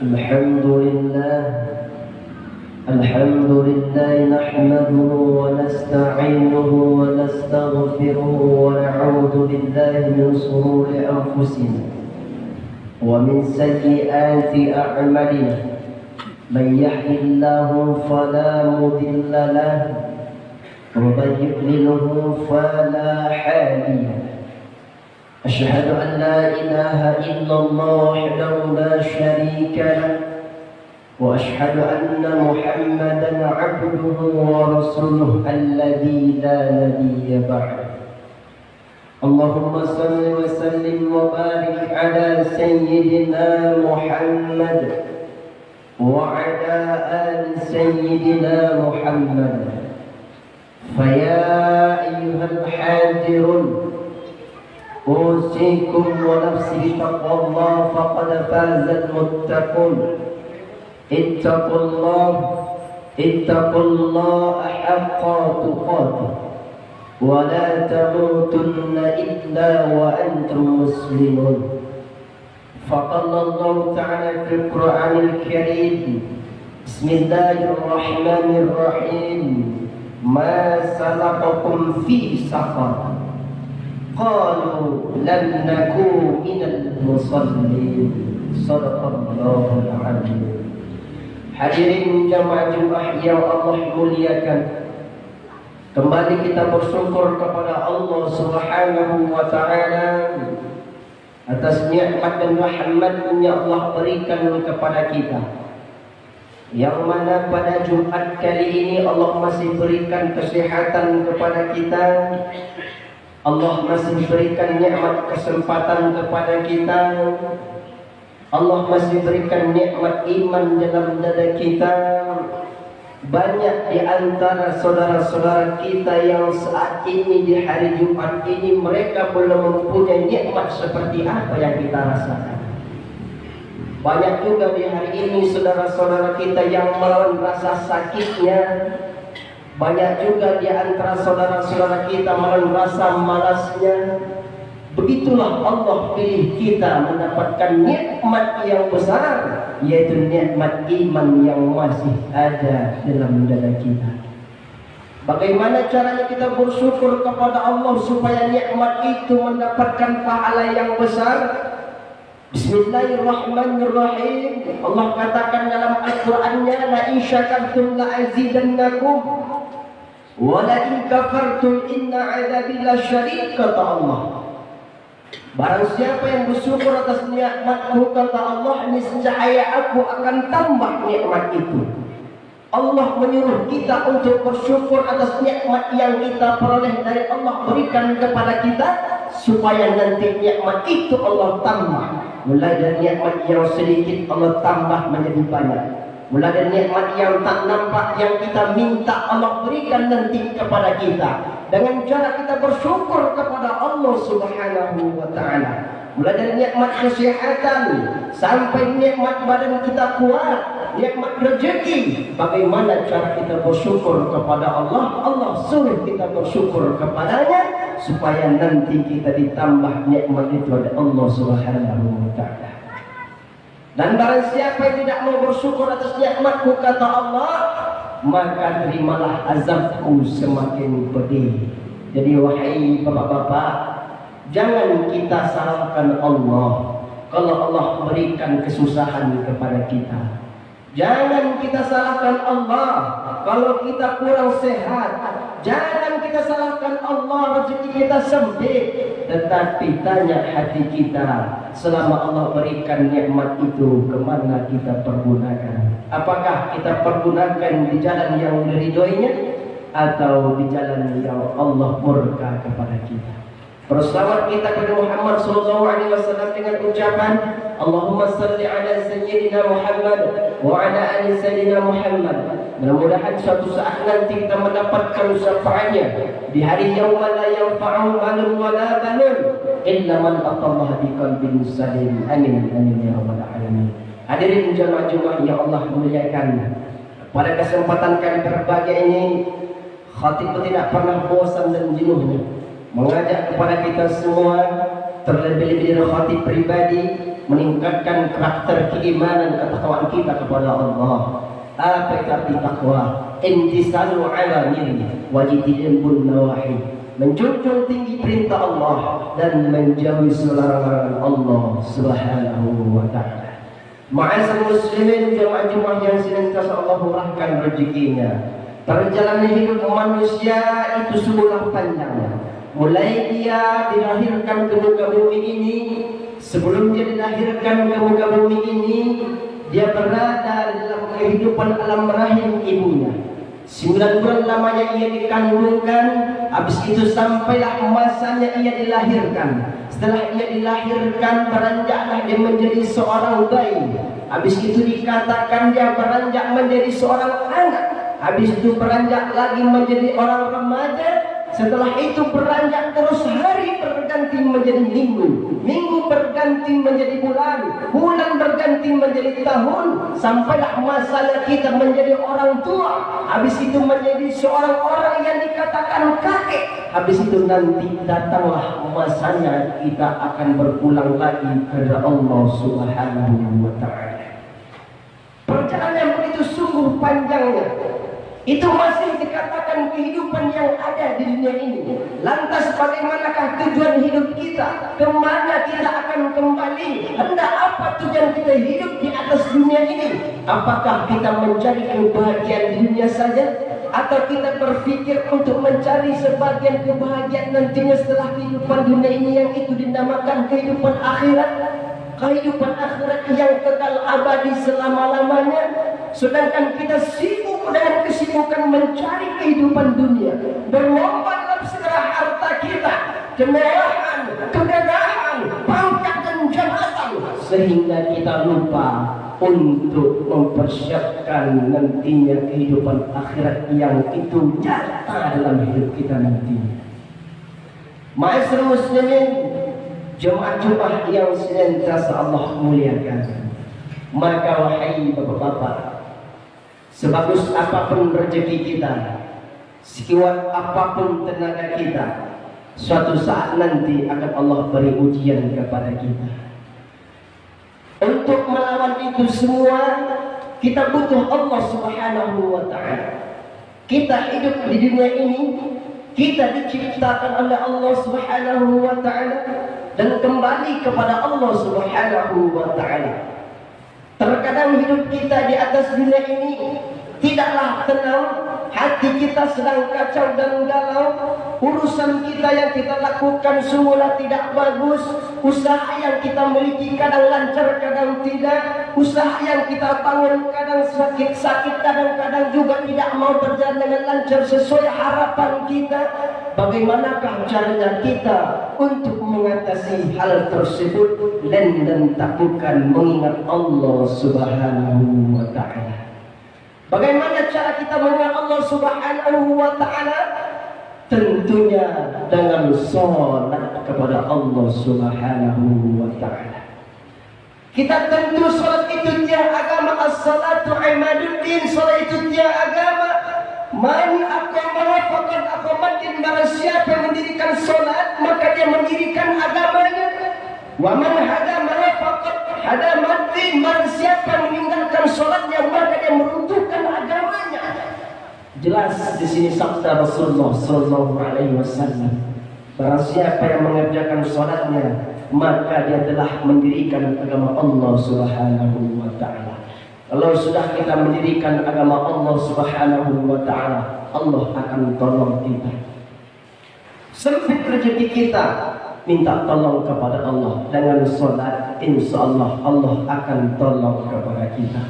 الحمد لله نحمده ونستعينه ونستغفره ونعوذ بالله من شرور أنفسنا ومن سيئات أعمالنا من يهد الله فلا مضل له ومن يضلله فلا هادي له. أشهد أن لا إله إلا الله وحده لا شريك له وأشهد أن محمدا عبده ورسوله الذي لا نبي بعده. اللهم صل وسلم وبارك على سيدنا محمد وعلى آل سيدنا محمد. فيا أيها الحاضرون أوصيكم ونفسي بتقوى الله فقد فاز المتقون. اتقوا الله حق تقاته ولا تموتن إلا وأنتم مسلمون. فقال الله تعالى في القرآن الكريم: بسم الله الرحمن الرحيم. ما سلككم في سقر؟ قالوا لم نكن من المصلين. صدق الله العظيم. Hadirin jamaah Jumat yang Allah muliakan, kembali kita bersyukur kepada Allah Subhanahu wa taala atas nikmat dan rahmat yang Allah berikan kepada kita, yang mana pada Jumat kali ini Allah masih berikan kesehatan kepada kita. Allah masih berikan nikmat kesempatan kepada kita. Allah masih berikan nikmat iman dalam dada kita. Banyak di antara saudara-saudara kita yang saat ini di hari Jumat ini mereka belum mempunyai nikmat seperti apa yang kita rasakan. Banyak juga di hari ini saudara-saudara kita yang melawan rasa sakitnya. Banyak juga di antara saudara-saudara kita melawan rasa malasnya. Begitulah Allah pilih kita mendapatkan nikmat yang besar, yaitu nikmat iman yang masih ada dalam dada kita. Bagaimana caranya kita bersyukur kepada Allah supaya nikmat itu mendapatkan pahala yang besar? Bismillahirrahmanirrahim. Allah katakan dalam Al-Qur'annya, la in syakartum la azidannakum wa la in kafartum inna 'adzabi lasyadid, kata Allah. Barang siapa yang bersyukur atas nikmatku, kata Allah, niscaya aku akan tambah nikmat itu. Allah menyuruh kita untuk bersyukur atas nikmat yang kita peroleh dari Allah berikan kepada kita, supaya nanti nikmat itu Allah tambah. Mulai dari nikmat yang sedikit Allah tambah menjadi banyak. Mulai dari nikmat yang tak nampak yang kita minta Allah berikan nanti kepada kita dengan cara kita bersyukur kepada Allah Subhanahu wa taala. Mulai dari nikmat kesehatan sampai nikmat badan kita kuat, nikmat rezeki. Bagaimana cara kita bersyukur kepada Allah? Allah suruh kita bersyukur kepadanya supaya nanti kita ditambah nikmat itu oleh Allah Subhanahu wa taala. Dan barang siapa yang tidak mau bersyukur atas nikmatku, kata Allah, maka terimalah azabku semakin pedih. Jadi wahai bapak-bapak, jangan kita salahkan Allah kalau Allah berikan kesusahan kepada kita. Jangan kita salahkan Allah kalau kita kurang sehat. Jangan kita salahkan Allah rezeki kita sempit. Tetapi tanya hati kita, selama Allah berikan nikmat itu, kemana kita pergunakan? Apakah kita pergunakan di jalan yang diridhoinya atau di jalan yang Allah murka kepada kita? Bersalawat kita kepada Muhammad sallallahu alaihi wasallam dengan ucapan Allahumma salli ala sayyidina Muhammad wa ala ali sayyidina Muhammad. Mudah-mudahan suatu saat nanti kita mendapatkan syafaatnya di hari yauma la yanfa'u malun wa la banun illa man atallaha biqalbin salim. Amin amin ya rabbal alamin. Hadirin jemaah-jemaah yang Allah muliakan, pada kesempatan kali berbahagia ini khatib tidak pernah bosan dan jenuhnya mengajak kepada kita semua terlebih-lebih dari khatib pribadi, meningkatkan karakter keimanan ketakwaan kita kepada Allah. Apa itu arti takwa? Intisalu awamir wajtinabun nawahi, menjunjung tinggi perintah Allah dan menjauhi larangan Allah Subhanahu wa taala. Ma'asyiral muslimin, jemaah Jumat yang senantiasa Allah murahkan rezekinya. Perjalanan hidup manusia itu sungguhlah panjang. Mulai dia dilahirkan ke muka bumi ini, sebelum dia dilahirkan ke muka bumi ini, dia berada dalam kehidupan alam rahim ibunya. 9 bulan lamanya ia dikandungkan, habis itu sampailah masanya ia dilahirkan. Setelah ia dilahirkan, beranjaklah dia menjadi seorang bayi. Habis itu dikatakan dia beranjak menjadi seorang anak. Habis itu beranjak lagi menjadi orang remaja. Setelah itu beranjak terus, hari berganti menjadi minggu, minggu berganti menjadi bulan, bulan berganti menjadi tahun, sampailah masanya kita menjadi orang tua. Habis itu menjadi seorang orang yang dikatakan kakek. Habis itu nanti datanglah masanya kita akan berpulang lagi kepada Allah Subhanahu wa taala. Perjalanan yang begitu sungguh panjangnya. Itu masih dikatakan kehidupan yang ada di dunia ini. Lantas bagaimanakah tujuan hidup kita? Kemana kita akan kembali? Hendak apa tujuan kita hidup di atas dunia ini? Apakah kita mencari kebahagiaan di dunia saja? Atau kita berpikir untuk mencari sebagian kebahagiaan nantinya setelah kehidupan dunia ini, yang itu dinamakan kehidupan akhirat? Kehidupan akhirat yang kekal abadi selama-lamanya. Sedangkan kita sibuk dengan kesibukan mencari kehidupan dunia, berlomba dalam segala harta kita, kemewahan, kegagahan, pangkat dan jabatan, sehingga kita lupa untuk mempersiapkan nantinya kehidupan akhirat yang itu nyata dalam hidup kita nantinya. Ma'asyiral muslimin, jemaah-jemaah yang senantiasa Allah muliakan, maka wahai bapak-bapak, sebagus apapun rezeki kita, sekuat apapun tenaga kita, suatu saat nanti akan Allah beri ujian kepada kita. Untuk melawan itu semua, kita butuh Allah Subhanahu wa taala. Kita hidup di dunia ini, kita diciptakan oleh Allah Subhanahu wa taala dan kembali kepada Allah Subhanahu wa taala. Terkadang hidup kita di atas dunia ini tidaklah tenang, hati kita sedang kacau dan galau, urusan kita yang kita lakukan semula tidak bagus, usaha yang kita miliki kadang lancar kadang tidak, usaha yang kita bangun kadang sakit-sakit, kadang-kadang juga tidak mau berjalan dengan lancar sesuai harapan kita. Bagaimanakah caranya kita untuk mengatasi hal tersebut dan takutkan mengingat Allah Subhanahu wa taala? Bagaimana cara kita mengingat Allah Subhanahu wa taala? Tentunya dengan salat kepada Allah Subhanahu wa taala. Kita tentu salat itu tiang agama, as-salatu imaduddin, salat itu tiang agama. Man aqama faqad aqamaddin, barang siapa yang mendirikan salat maka dia mendirikan agamanya. Wa man hadama faqad hadamaddin, barang siapa yang meninggalkan salatnya maka dia meruntuhkan agamanya. Jelas di sini sabda Rasulullah sallallahu alaihi wasallam, barang siapa yang mengerjakan salatnya maka dia telah mendirikan agama Allah Subhanahu wa taala. Kalau sudah kita mendirikan agama Allah Subhanahu wa taala, Allah akan tolong kita. Sempit rezeki kita, minta tolong kepada Allah dengan salat, insyaallah Allah akan tolong kepada kita.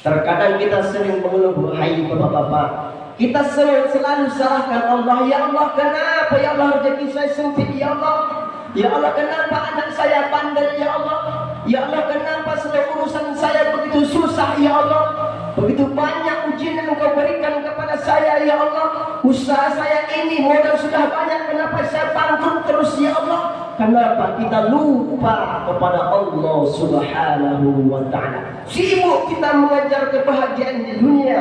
Terkadang kita sering mengeluh, hai bapak-bapak, kita selalu salahkan Allah. Ya Allah, kenapa ya Allah rezeki saya sempit ya Allah? Ya Allah, kenapa anak saya bandel ya Allah? Ya Allah, kenapa sedang urusan saya begitu susah ya Allah? Begitu banyak ujian yang Engkau berikan kepada saya ya Allah. Usaha saya ini modal sudah banyak, kenapa saya bangkrut terus ya Allah? Kenapa kita lupa kepada Allah Subhanahu wa taala? Sibuk kita mengejar kebahagiaan di dunia,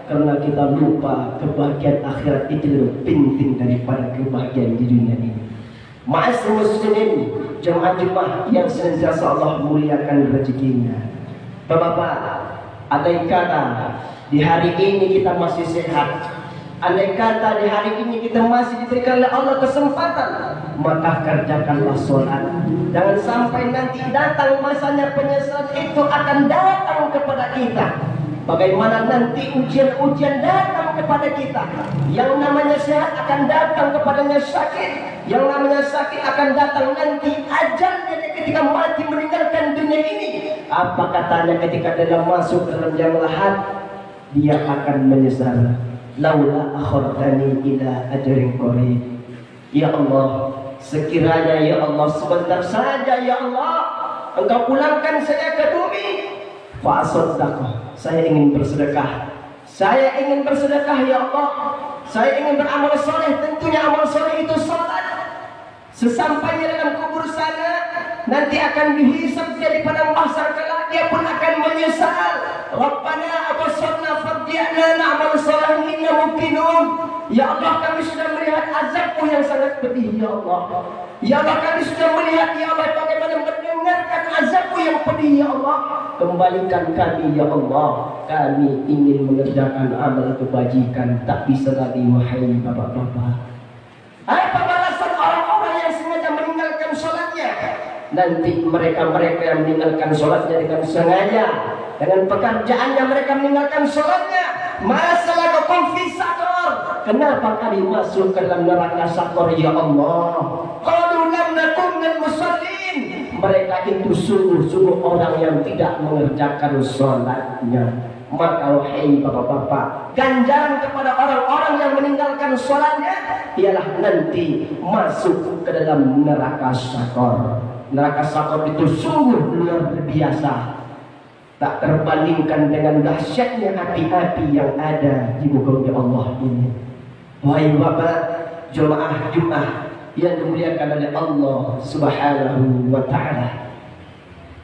karena kita lupa kebahagiaan akhirat itu lebih penting daripada kebahagiaan di dunia ini. Ma'asyiral muslimin, jemaah-jemaah yang senantiasa Allah muliakan rezekinya. Bapak-bapak, andai kata di hari ini kita masih sehat, andai kata di hari ini kita masih diberikan oleh Allah kesempatan, maka kerjakanlah sholat. Jangan sampai nanti datang masanya penyesalan itu akan datang kepada kita. Bagaimana nanti ujian-ujian datang kepada kita. Yang namanya sehat akan datang kepadanya sakit. Yang namanya sakit akan datang nanti ajalnya ketika mati meninggalkan dunia ini. Apa katanya ketika dia masuk dalam jam lahat, dia akan menyesal. Laula akhartani ila ajrin qarib. Ya Allah, sekiranya ya Allah sebentar saja ya Allah Engkau pulangkan saya ke bumi, fa'asaddaqah, saya ingin bersedekah. Saya ingin bersedekah ya Allah. Saya ingin beramal soleh. Tentunya amal soleh itu salat. Sesampainya dalam kubur sana, nanti akan dihisab dari padang mahsyar kelak, dia pun akan menyesal. Rabbana abasarna farji'na na'mal salihan inna muqinun. Ya Allah, kami sudah melihat azabmu yang sangat pedih ya Allah. Ya Allah, kami sudah melihat ya Allah bagaimana mendengarkan azabmu yang pedih ya Allah. Kembalikan kami ya Allah. Kami ingin mengerjakan amal kebajikan, tak bisa lagi wahai bapak-bapak. Apa balasan orang-orang yang sengaja meninggalkan sholatnya? Nanti mereka-mereka yang meninggalkan sholatnya dengan sengaja, dengan pekerjaannya mereka meninggalkan sholatnya. Masalah fi sakor. Kenapa kami masuk ke dalam neraka sakor ya Allah? Qalu lam nakum minal musallin. Mereka itu sungguh-sungguh orang yang tidak mengerjakan sholatnya. Maka wahai bapak-bapak, ganjaran kepada orang-orang yang meninggalkan sholatnya ialah nanti masuk ke dalam neraka sakor. Neraka sakor itu sungguh luar biasa, tak terbandingkan dengan dahsyatnya api-api yang ada di muka bumi Allah ini. Wahai bapak, jemaah Jumat yang dimuliakan oleh Allah Subhanahu wa ta'ala,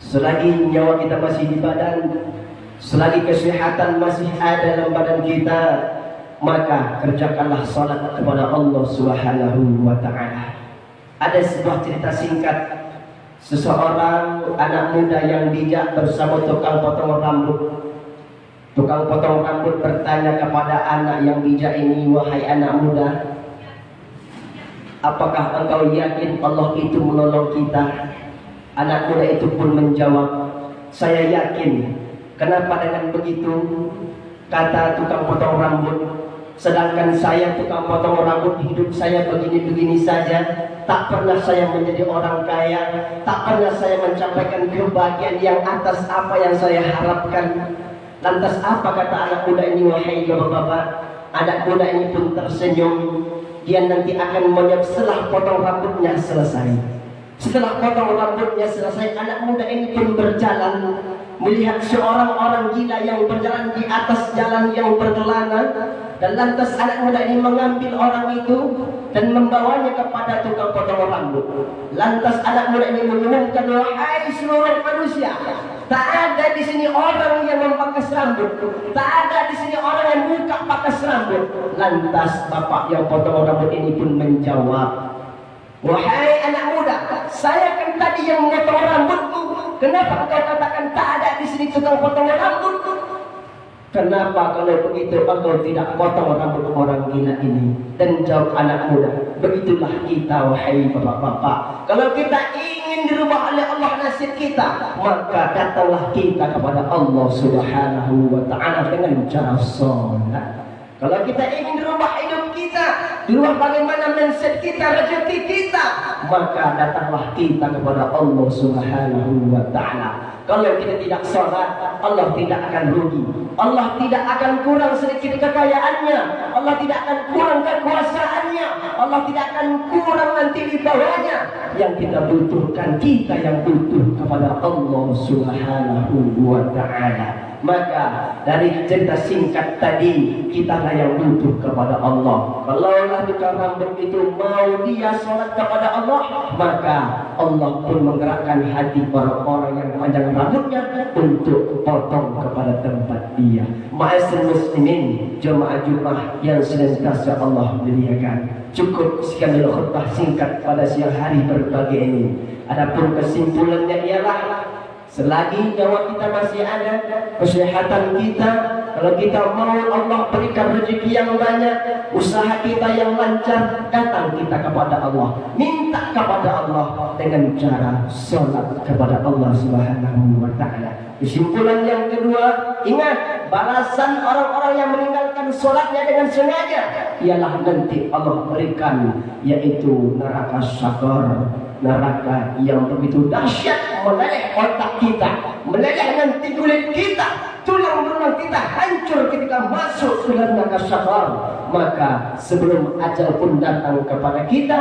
selagi nyawa kita masih di badan, selagi kesehatan masih ada dalam badan kita, maka kerjakanlah salat kepada Allah Subhanahu wa ta'ala. Ada sebuah cerita singkat. Seseorang anak muda yang bijak bersama tukang potong rambut. Tukang potong rambut bertanya kepada anak yang bijak ini, wahai anak muda, apakah engkau yakin Allah itu menolong kita? Anak muda itu pun menjawab, saya yakin. Kenapa dengan begitu? Kata tukang potong rambut, sedangkan saya tukang potong rambut, hidup saya begini-begini saja. Tak pernah saya menjadi orang kaya, tak pernah saya mencapaikan kebahagiaan yang atas apa yang saya harapkan. Lantas apa kata anak muda ini, wahai bapak-bapak? Anak muda ini pun tersenyum. Dia nanti akan menyebut setelah potong rambutnya selesai. Setelah potong rambutnya selesai, anak muda ini pun berjalan, melihat seorang orang gila yang berjalan di atas jalan yang berkelana. Dan lantas anak muda ini mengambil orang itu dan membawanya kepada tukang potong rambut. Lantas anak muda ini mengumumkan, wahai seluruh manusia, tak ada di sini orang yang memangkas rambut, tak ada di sini orang yang buka pangkas rambut. Lantas bapak yang potong rambut ini pun menjawab, wahai anak muda, saya kan tadi yang memotong rambutmu. Kenapa kau katakan tak ada di sini tukang potong rambut? Kenapa kalau begitu engkau tidak potong rambut orang gila ini? Dan jawab anak muda, begitulah kita wahai bapak-bapak. Kalau kita ingin dirubah oleh Allah nasib kita, maka datanglah kita kepada Allah Subhanahu wa ta'ala dengan cara sholat. Kalau kita ingin dirubah hidup kita, dirubah bagaimana mindset kita, rezeki kita, maka datanglah kita kepada Allah Subhanahu wa ta'ala. Kalau kita tidak sholat, Allah tidak akan rugi. Allah tidak akan kurang sedikit kekayaannya. Allah tidak akan kurang kekuasaannya. Allah tidak akan kurang nanti di bawahnya. Yang kita butuhkan, kita yang butuh kepada Allah Subhanahu wa ta'ala. Maka dari cerita singkat tadi, kita lah yang butuh kepada Allah. Kalaulah tukang rambut itu mau dia sholat kepada Allah, maka Allah pun menggerakkan hati orang-orang yang panjang rambutnya untuk potong kepada tempat dia. Ma'asyiral muslimin, jemaah Jumat yang senantiasa Allah muliakan. Cukup sekian dulu khutbah singkat pada siang hari berbagai ini. Adapun kesimpulannya ialah, selagi nyawa kita masih ada, kesehatan kita, kalau kita mau Allah berikan rezeki yang banyak, usaha kita yang lancar, datang kita kepada Allah, minta kepada Allah dengan cara sholat kepada Allah Subhanahu wa Ta'ala. Kesimpulan yang kedua, ingat, balasan orang-orang yang meninggalkan sholatnya dengan sengaja ialah nanti Allah berikan, yaitu neraka syakar, neraka yang begitu dahsyat, meleleh otak kita, meleleh nanti kulit kita, tulang belulang kita hancur ketika masuk ke dalam neraka syakar. Maka sebelum ajal pun datang kepada kita,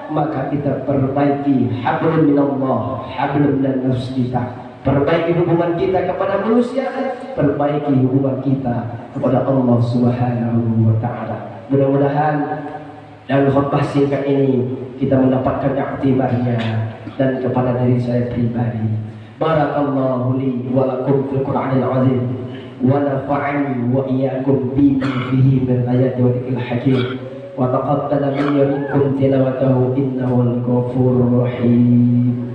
maka kita perbaiki hablum minallah, hablum minan nas kita. Perbaiki hubungan kita kepada manusia, perbaiki hubungan kita kepada Allah Subhanahu wa Ta'ala. Mudah-mudahan dalam khutbah singkat ini kita mendapatkan iktibarnya, dan kepada diri saya pribadi. Barakallahu li wa lakum fil Qur'anil azim, wa nafa'ani wa iyyakum bima fihi min ayati wa dzikril hakim, wa taqabbala minni wa minkum tilawatahu innahu al-ghafurur rahim.